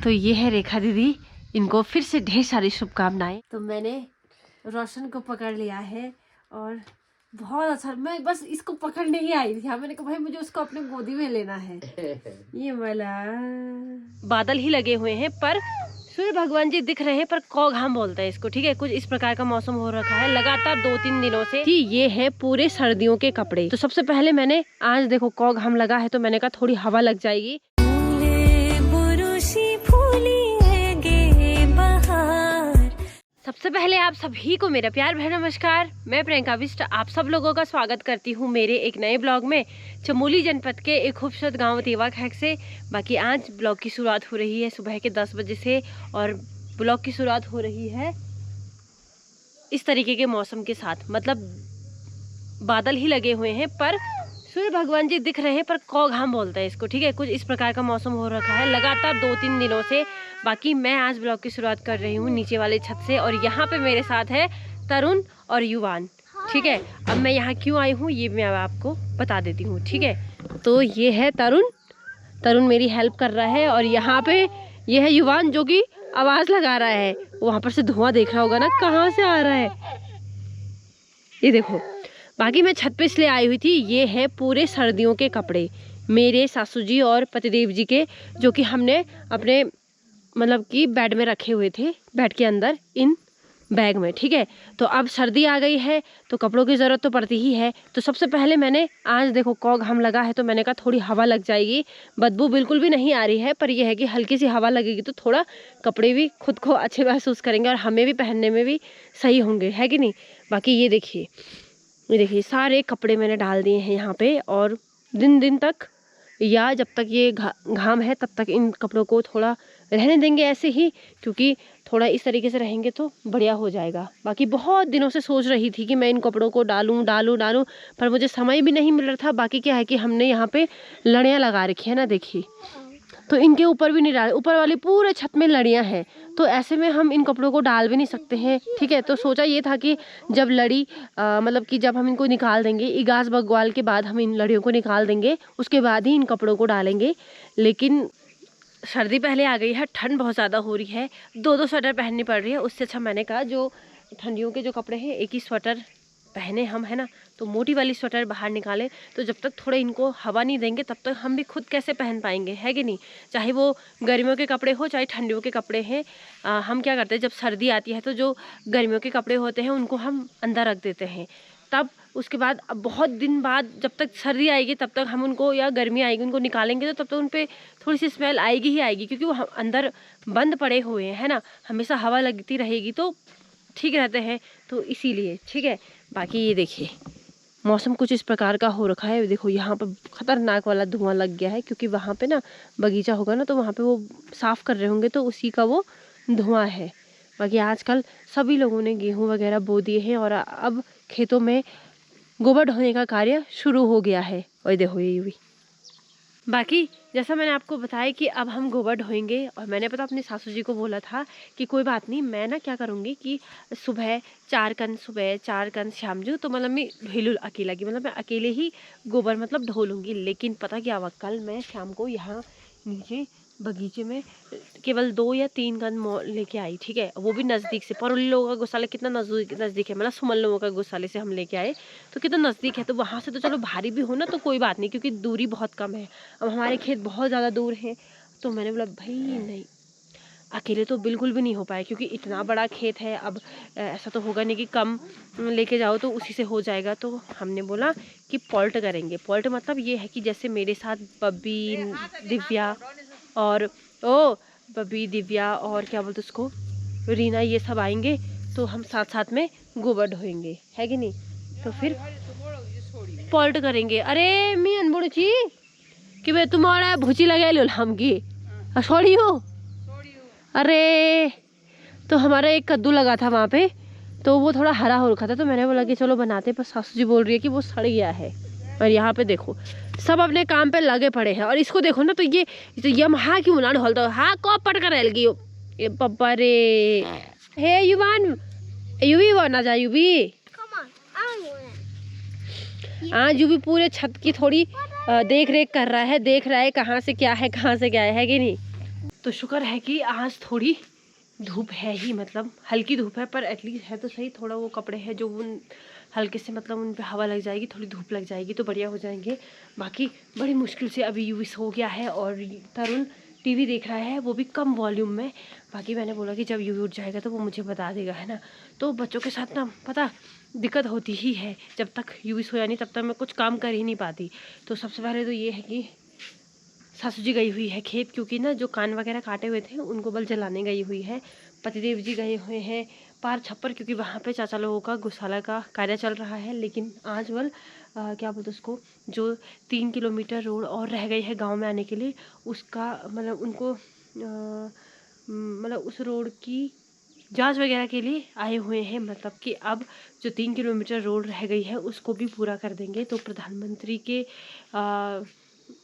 तो ये है रेखा दीदी, इनको फिर से ढेर सारी शुभकामनाएं। तो मैंने रोशन को पकड़ लिया है और बहुत अच्छा, मैं बस इसको पकड़ने ही आई थी। मैंने कहा भाई मुझे उसको अपने गोदी में लेना है। ये वाला बादल ही लगे हुए हैं पर सूर्य भगवान जी दिख रहे हैं, पर कौघाम बोलते हैं इसको, ठीक है। कुछ इस प्रकार का मौसम हो रखा है लगातार 2-3 दिनों से कि ये है पूरे सर्दियों के कपड़े। तो सबसे पहले मैंने आज देखो कौघाम लगा है तो मैंने कहा थोड़ी हवा लग जाएगी। सबसे पहले आप सभी को मेरा प्यार भरा नमस्कार। मैं प्रियंका बिष्ट आप सब लोगों का स्वागत करती हूँ मेरे एक नए ब्लॉग में चमोली जनपद के एक खूबसूरत गांव तेवा खैक से। बाकी आज ब्लॉग की शुरुआत हो रही है सुबह के 10 बजे से और ब्लॉग की शुरुआत हो रही है इस तरीके के मौसम के साथ। मतलब बादल ही लगे हुए हैं पर सूर्य भगवान जी दिख रहे हैं, पर कौघाम बोलते हैं इसको, ठीक है। कुछ इस प्रकार का मौसम हो रखा है लगातार 2-3 दिनों से। बाकी मैं आज ब्लॉग की शुरुआत कर रही हूँ नीचे वाले छत से और यहाँ पे मेरे साथ है तरुण और युवान, ठीक है। अब मैं यहाँ क्यों आई हूँ ये मैं आपको बता देती हूँ, ठीक है। तो ये है तरुण मेरी हेल्प कर रहा है और यहाँ पे ये है युवान जो कि आवाज़ लगा रहा है। वहाँ पर से धुआं देख रहा होगा ना कहाँ से आ रहा है, ये देखो। बाकी मैं छत पे इसलिए आई हुई थी, ये है पूरे सर्दियों के कपड़े मेरे सासू जी और पतिदेव जी के, जो कि हमने अपने मतलब कि बेड में रखे हुए थे, बेड के अंदर इन बैग में, ठीक है। तो अब सर्दी आ गई है तो कपड़ों की ज़रूरत तो पड़ती ही है। तो सबसे पहले मैंने आज देखो कौघाम लगा है तो मैंने कहा थोड़ी हवा लग जाएगी। बदबू बिल्कुल भी नहीं आ रही है पर यह है कि हल्की सी हवा लगेगी तो थोड़ा कपड़े भी खुद को अच्छे महसूस करेंगे और हमें भी पहनने में भी सही होंगे, है कि नहीं। बाकी ये देखिए सारे कपड़े मैंने डाल दिए हैं यहाँ पे और दिन तक या जब तक ये घाम है तब तक इन कपड़ों को थोड़ा रहने देंगे ऐसे ही, क्योंकि थोड़ा इस तरीके से रहेंगे तो बढ़िया हो जाएगा। बाकी बहुत दिनों से सोच रही थी कि मैं इन कपड़ों को डालूं पर मुझे समय भी नहीं मिल रहा था। बाकी क्या है कि हमने यहाँ पे लड़ियाँ लगा रखी है ना, देखिए, तो इनके ऊपर भी नहीं डाल, ऊपर वाली पूरे छत में लड़ियाँ हैं तो ऐसे में हम इन कपड़ों को डाल भी नहीं सकते हैं, ठीक है। तो सोचा ये था कि जब मतलब कि जब हम इनको निकाल देंगे इगास बग्वाल के बाद हम इन लड़ियों को निकाल देंगे उसके बाद ही इन कपड़ों को डालेंगे। लेकिन सर्दी पहले आ गई है, ठंड बहुत ज़्यादा हो रही है, 2-2 स्वेटर पहननी पड़ रही है। उससे अच्छा मैंने कहा जो ठंडियों के जो कपड़े हैं एक ही स्वेटर पहने हम, है ना। तो मोटी वाली स्वेटर बाहर निकालें तो जब तक थोड़े इनको हवा नहीं देंगे तब तक हम भी खुद कैसे पहन पाएंगे, है कि नहीं। चाहे वो गर्मियों के कपड़े हो चाहे ठंडियों के कपड़े हैं। हम क्या करते हैं जब सर्दी आती है तो जो गर्मियों के कपड़े होते हैं उनको हम अंदर रख देते हैं, तब उसके बाद अब बहुत दिन बाद जब तक सर्दी आएगी तब तक हम उनको, या गर्मी आएगी उनको निकालेंगे तो तब तक उन पर थोड़ी सी स्मेल आएगी ही आएगी, क्योंकि वो अंदर बंद पड़े हुए हैं, है ना। हमेशा हवा लगती रहेगी तो ठीक रहते हैं, तो इसीलिए, ठीक है। बाकी ये देखिए मौसम कुछ इस प्रकार का हो रखा है। देखो यहाँ पर खतरनाक वाला धुआं लग गया है, क्योंकि वहाँ पे ना बगीचा होगा ना तो वहाँ पे वो साफ़ कर रहे होंगे तो उसी का वो धुआं है। बाकी आजकल सभी लोगों ने गेहूँ वगैरह बो दिए हैं और अब खेतों में गोबर ढोने का कार्य शुरू हो गया है। और देखो ये भी। बाकी जैसा मैंने आपको बताया कि अब हम गोबर ढोएंगे और मैंने पता अपनी सासू जी को बोला था कि कोई बात नहीं, मैं ना क्या करूँगी कि सुबह 4 कन शाम जो, तो मतलब मैं ढोलूँ अकेला की, मतलब मैं अकेले ही गोबर मतलब ढो लूँगी। लेकिन पता क्या हुआ, कल मैं शाम को यहाँ नीचे बगीचे में केवल 2 या 3 कन लेके आई, ठीक है। वो भी नज़दीक से, परुली लोगों का गौशाला कितना नज़दीक है, मतलब सुमन लोगों का गौशाले से हम लेके आए तो कितना नज़दीक है। तो वहाँ से तो चलो भारी भी हो ना तो कोई बात नहीं, क्योंकि दूरी बहुत कम है। अब हमारे खेत बहुत ज़्यादा दूर हैं तो मैंने बोला भाई नहीं, अकेले तो बिल्कुल भी नहीं हो पाए, क्योंकि इतना बड़ा खेत है। अब ऐसा तो होगा नहीं कि कम लेके जाओ तो उसी से हो जाएगा। तो हमने बोला कि पॉल्ट करेंगे। पॉल्ट मतलब ये है कि जैसे मेरे साथ बब्बी, दिव्या और क्या बोलते उसको, रीना, ये सब आएंगे तो हम साथ साथ में गोबर ढोएंगे, है कि नहीं। तो फिर पॉल्ट करेंगे। अरे मी अनबुड़ छी कि भाई तुम्हारा भूची लगा लो हम की छोड़ी हो। अरे तो हमारा एक कद्दू लगा था वहाँ पे तो वो थोड़ा हरा हो रखा था तो मैंने बोला कि चलो बनाते, पर सासू जी बोल रही है कि वो सड़ गया है। और यहाँ पे देखो सब अपने काम पे लगे पड़े हैं और इसको देखो ना तो ये यमहा क्यों ना ढोलता हाँ को पट कर रहेगी ये पप्पा रे। हे युवान युवी वो ना जा युवी, हाँ युवी पूरे छत की थोड़ी देख रेख कर रहा है, देख रहा है कहाँ से क्या है कि नहीं। तो शुक्र है कि आज थोड़ी धूप है ही, मतलब हल्की धूप है, पर एटलीस्ट है तो सही। थोड़ा वो कपड़े हैं जो उन हल्के से, मतलब उन पे हवा लग जाएगी, थोड़ी धूप लग जाएगी तो बढ़िया हो जाएंगे। बाकी बड़ी मुश्किल से अभी यूवी सो गया है और तरुण टीवी देख रहा है, वो भी कम वॉल्यूम में। बाकी मैंने बोला कि जब यूवी उठ जाएगा तो वो मुझे बता देगा, है ना। तो बच्चों के साथ ना पता दिक्कत होती ही है, जब तक यूवी सोया नहीं तब तक मैं कुछ काम कर ही नहीं पाती। तो सबसे पहले तो ये है कि सासू जी गई हुई है खेत, क्योंकि ना जो कान वगैरह काटे हुए थे उनको बल जलाने गई हुई है। पतिदेव जी गए हुए हैं पार छप्पर, क्योंकि वहाँ पे चाचा लोगों का गौशाला का कार्य चल रहा है। लेकिन आज बल क्या बोलते उसको, जो 3 किलोमीटर रोड और रह गई है गांव में आने के लिए, उसका मतलब उनको मतलब उस रोड की जांच वगैरह के लिए आए हुए हैं। मतलब कि अब जो 3 किलोमीटर रोड रह गई है उसको भी पूरा कर देंगे। तो प्रधानमंत्री के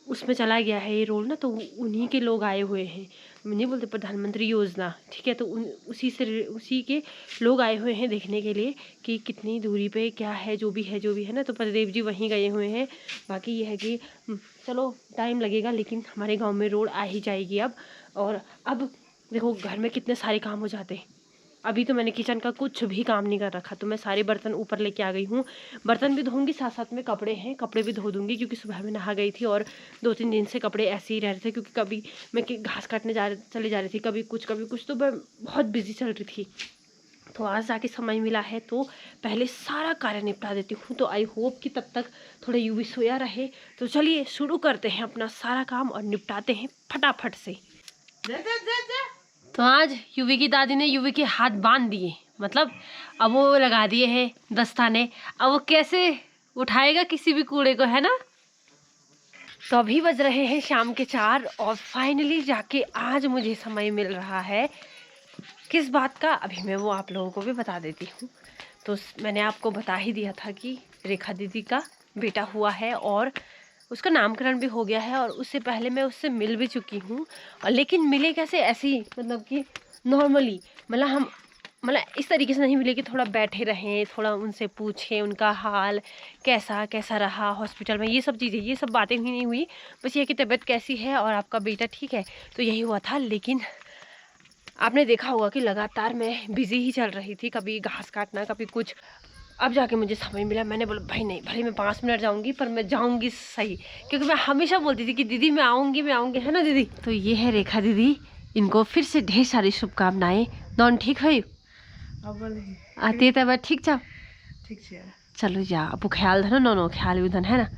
उसमें चला गया है ये रोड ना, तो उन्हीं के लोग आए हुए हैं। नहीं बोलते प्रधानमंत्री योजना, ठीक है। तो उसी के लोग आए हुए हैं देखने के लिए कि कितनी दूरी पे क्या है, जो भी है ना। तो पतिदेव जी वहीं गए हुए हैं। बाकी ये है कि चलो टाइम लगेगा, लेकिन हमारे गांव में रोड आ ही जाएगी अब। और अब देखो घर में कितने सारे काम हो जाते हैं। अभी तो मैंने किचन का कुछ भी काम नहीं कर रखा, तो मैं सारे बर्तन ऊपर लेके आ गई हूँ। बर्तन भी धोऊंगी, साथ साथ में कपड़े हैं, कपड़े भी धो दूंगी, क्योंकि सुबह में नहा गई थी और 2-3 दिन से कपड़े ऐसे ही रह रहे थे। क्योंकि कभी मैं घास काटने चले जा रही थी, कभी कुछ, तो मैं बहुत बिजी चल रही थी। तो आज जाके समय मिला है तो पहले सारा कार्य निपटा देती हूँ। तो आई होप कि तब तक थोड़ा यूवी सोया रहे। तो चलिए शुरू करते हैं अपना सारा काम और निपटाते हैं फटाफट से। तो आज यूवी की दादी ने यूवी के हाथ बांध दिए, मतलब अब वो लगा दिए हैं दस्ताने। अब वो कैसे उठाएगा किसी भी कूड़े को, है ना। तो अभी बज रहे हैं शाम के 4 और फाइनली जाके आज मुझे समय मिल रहा है। किस बात का, अभी मैं वो आप लोगों को भी बता देती हूँ। तो मैंने आपको बता ही दिया था कि रेखा दीदी का बेटा हुआ है और उसका नामकरण भी हो गया है। और उससे पहले मैं उससे मिल भी चुकी हूँ, और लेकिन मिले कैसे, ऐसे ही मतलब कि नॉर्मली, मतलब इस तरीके से नहीं मिले कि थोड़ा बैठे रहें, थोड़ा उनसे पूछें उनका हाल कैसा रहा हॉस्पिटल में, ये सब चीज़ें, ये सब बातें भी नहीं हुई। बस ये कि तबीयत कैसी है और आपका बेटा ठीक है, तो यही हुआ था। लेकिन आपने देखा होगा कि लगातार मैं बिज़ी ही चल रही थी, कभी घास काटना, कभी कुछ। अब जाके मुझे समझ मिला, मैंने बोला भाई नहीं, भले मैं 5 मिनट जाऊंगी पर मैं जाऊंगी सही, क्योंकि मैं हमेशा बोलती थी कि दीदी मैं आऊंगी, है ना दीदी। तो ये है रेखा दीदी, इनको फिर से ढेर सारी शुभकामनाएं। नॉन ठीक है आती तब ठीक छ, चलो जा अब ख्याल धनो, नो ख्याल उधन, है ना।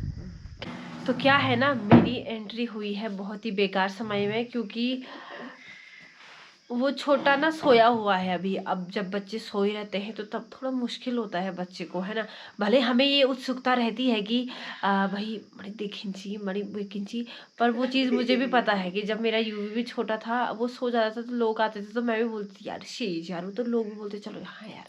तो क्या है ना, मेरी एंट्री हुई है बहुत ही बेकार समय में, क्योंकि वो छोटा ना सोया हुआ है अभी। अब जब बच्चे सोए रहते हैं तो तब थोड़ा मुश्किल होता है बच्चे को, है ना। भले हमें ये उत्सुकता रहती है कि भाई बड़ी देखिंची, बड़ी बेकिंची, पर वो चीज़ मुझे भी पता है कि जब मेरा यूवी भी छोटा था, वो सो जाता था तो लोग आते थे तो मैं भी बोलती थी यार शेज यार, वो तो लोग भी बोलते चलो हाँ यार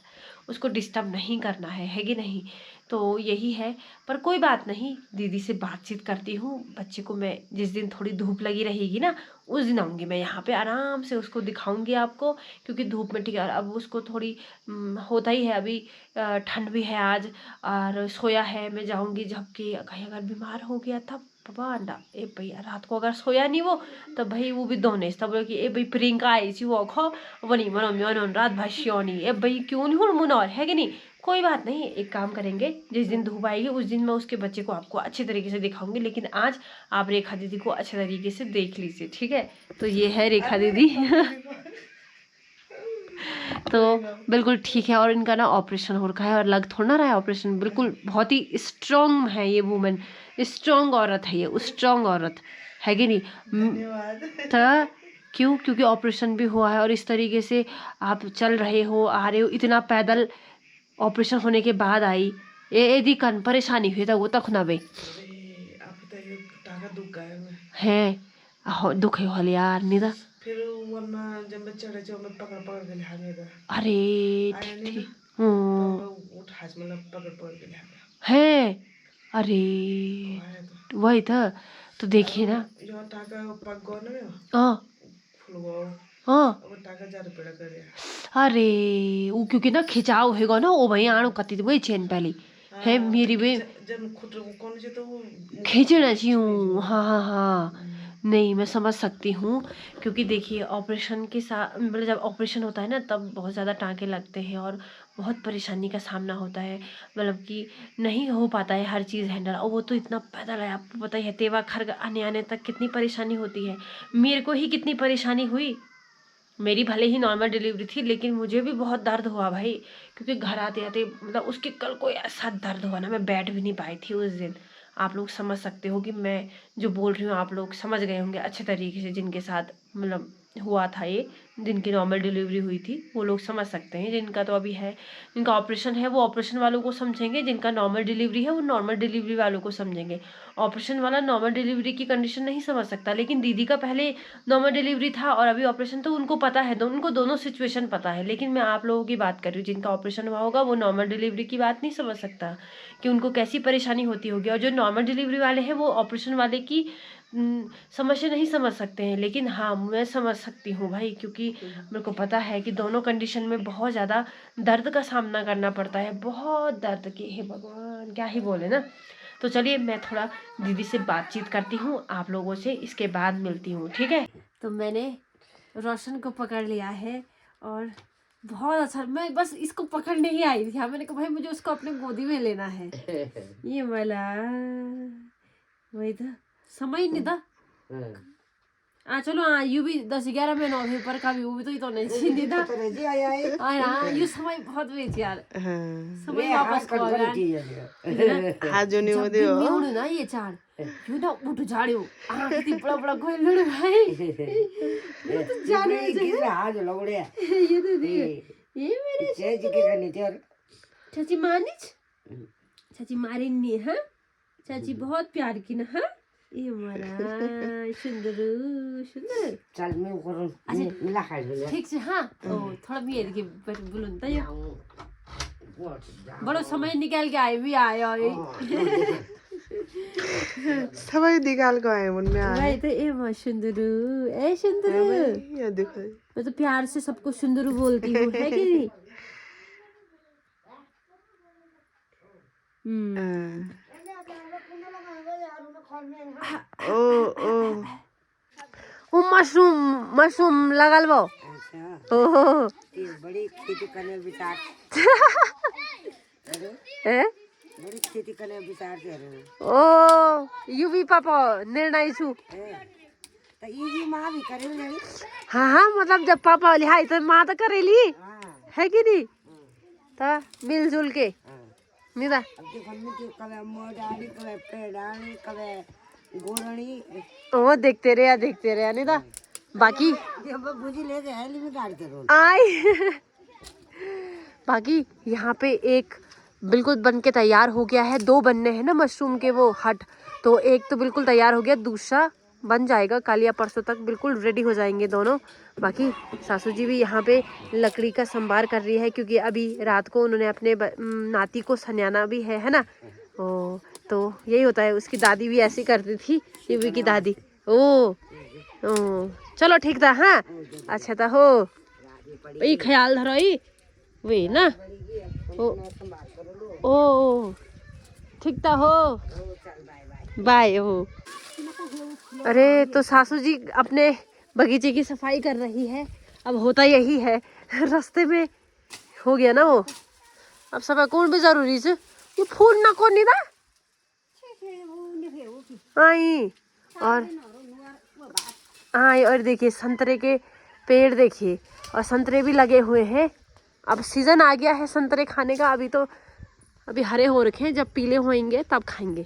उसको डिस्टर्ब नहीं करना है कि नहीं। तो यही है, पर कोई बात नहीं, दीदी से बातचीत करती हूँ। बच्चे को मैं जिस दिन थोड़ी धूप लगी रहेगी ना, उस दिन आऊँगी मैं यहाँ पे, आराम से उसको दिखाऊंगी आपको, क्योंकि धूप में ठीक है। अब उसको थोड़ी होता ही है, अभी ठंड भी है आज और सोया है। मैं जाऊँगी झपके, कहीं अगर बीमार हो गया तब बाबा अंडा, ए भैया रात को अगर सोया नहीं वो, तब भाई वो भी दोने तब बोले कि ए भाई प्रियंका आई थी वो खो वो नहीं मनो म्योन रात भाष्योनी, ए भाई क्यों नहीं हूँ मुनौर, है कि नहीं। कोई बात नहीं, एक काम करेंगे, जिस दिन धूप आएगी उस दिन मैं उसके बच्चे को आपको अच्छे तरीके से दिखाऊंगी। लेकिन आज आप रेखा दीदी को अच्छे तरीके से देख लीजिए, ठीक है। तो ये है रेखा दीदी तो बिल्कुल ठीक है। और इनका ना ऑपरेशन हो रखा है और लग थोड़ा ना रहा है ऑपरेशन, बिल्कुल बहुत ही स्ट्रॉन्ग है ये वुमेन, स्ट्रॉन्ग औरत है ये, स्ट्रॉन्ग औरत है कि नहीं। तो क्यों, क्योंकि ऑपरेशन भी हुआ है और इस तरीके से आप चल रहे हो, आ रहे हो, इतना पैदल ऑपरेशन होने के बाद आई यदि कन परेशानी हुई तो वो तक ना बे है दुख है यार नहीं था। फिर जब मैं चढ़े जो मैं पकड़ के लिया मेरा, अरे ठीक है, अरे वही था। तो देखिए ना, अरे वो क्योंकि ना खिंचाव होगा ना, वो वही आणु कती वही चेन पहले है मेरी भी खींचना चाहिए। हाँ हाँ हाँ, नहीं, मैं समझ सकती हूँ, क्योंकि देखिए ऑपरेशन के साथ मतलब जब ऑपरेशन होता है ना तब बहुत ज़्यादा टाँके लगते हैं और बहुत परेशानी का सामना होता है, मतलब कि नहीं हो पाता है हर चीज़ हैंडल। और वो तो इतना पैदल है, आपको पता ही है, तेवा खर्ग आने तक कितनी परेशानी होती है। मेरे को ही कितनी परेशानी हुई। मेरी भले ही नॉर्मल डिलीवरी थी लेकिन मुझे भी बहुत दर्द हुआ भाई, क्योंकि घर आते आते मतलब उसके कल को ऐसा दर्द हुआ ना, मैं बैठ भी नहीं पाई थी उस दिन। आप लोग समझ सकते हो कि मैं जो बोल रही हूँ आप लोग समझ गए होंगे अच्छे तरीके से, जिनके साथ मतलब हुआ था ये, जिनकी नॉर्मल डिलीवरी हुई थी वो लोग समझ सकते हैं। जिनका तो अभी है, जिनका ऑपरेशन है वो ऑपरेशन वालों को समझेंगे, जिनका नॉर्मल डिलीवरी है वो नॉर्मल डिलीवरी वालों को समझेंगे। ऑपरेशन वाला नॉर्मल डिलीवरी की कंडीशन नहीं समझ सकता, लेकिन दीदी का पहले नॉर्मल डिलीवरी था और अभी ऑपरेशन, तो उनको पता है, उनको दोनों सिचुएशन पता है। लेकिन मैं आप लोगों की बात कर रही हूँ, जिनका ऑपरेशन हुआ होगा वो नॉर्मल डिलीवरी की बात नहीं समझ सकता कि उनको कैसी परेशानी होती होगी। और जो नॉर्मल डिलीवरी वाले हैं वो ऑपरेशन वाले की समस्या नहीं समझ सकते हैं। लेकिन हाँ, मैं समझ सकती हूँ भाई, क्योंकि मेरे को पता है कि दोनों कंडीशन में बहुत ज़्यादा दर्द का सामना करना पड़ता है, बहुत दर्द की। हे भगवान, क्या ही बोले ना। तो चलिए मैं थोड़ा दीदी से बातचीत करती हूँ, आप लोगों से इसके बाद मिलती हूँ, ठीक है। तो मैंने रोशन को पकड़ लिया है और बहुत अच्छा, मैं बस इसको पकड़ने ही आई थी। मैंने कहा भाई मुझे उसको अपने गोदी में लेना है। ये मला वही था, समय नहीं था। चलो यू भी 10-11 महीनों के ऊपर का भी, वो भी तो नहीं छीनी था। यू समय बहुत वेच यार, समय वापस को हाँ जो नहीं होते हो हो ना ये चार यू ना उठ झाड़ियो कितनी बड़ा बड़ा कोई लड़ भाई। ये तो जाने से आज लगड़े ये तो ये मेरे चेज के करनी तेर चाची मानिच, चाची मारिनी। हाँ चाची बहुत प्यार की ना। हाँ ये हमारा सुंदर सुंदर। चल मैं करूं मिला खाई ले ठीक से। हाँ ओ थोड़ा मेरे के बोलूं तो ये बड़ा समय निकाल के आए भी आया समय निकाल के आए मन में आए भाई। तो ए सुंदरू, ए सुंदरू, ये देखो मैं तो प्यार से सबको सुंदरू बोलती हूँ, है कि नहीं। ओ मशरूम मशरूम लगल वो। अच्छा ओहो बड़ी खेती करने विचार ए बड़ी खेती करने विचार से रहे ओ यू भी पापा निर्णय छु तो ये भी मां भी करेले। हाँ मतलब जब पापा लिहाई तो माँ तो करेली, है कि नहीं। तो मिलजुल के निदा अब देखो मिट्टी कवे मोडाली कवे पेड़ानी कवे गोरणी ओ देखते रहे निदा। बाकी ये बुझी ले गए हेली में गाड़ते रहो आई बाकी यहाँ पे एक बिल्कुल बन के तैयार हो गया है। 2 बनने हैं ना मशरूम के वो हट, तो एक तो बिल्कुल तैयार हो गया, दूसरा बन जाएगा कल या परसों तक, बिल्कुल रेडी हो जाएंगे दोनों। बाकी सासू जी भी यहाँ पे लकड़ी का संभार कर रही है, क्योंकि अभी रात को उन्होंने अपने नाती को सन्याना भी है ना। ओ तो यही होता है, उसकी दादी भी ऐसी करती थी, युवी की दादी। ओ चलो ठीक था। हाँ अच्छा था हो ये ख्याल धरो ही वे ना। ओ ठीक था हो, बाय हो। अरे तो सासू जी अपने बगीचे की सफाई कर रही है। अब होता यही है, रास्ते में हो गया ना वो, अब सफाई कौन भी जरूरी है। ये फूल ना कौन नहीं था और देखिए संतरे के पेड़ देखिए, और संतरे भी लगे हुए हैं। अब सीजन आ गया है संतरे खाने का। अभी तो अभी हरे हो रखे हैं, जब पीले होंगे तब खाएंगे।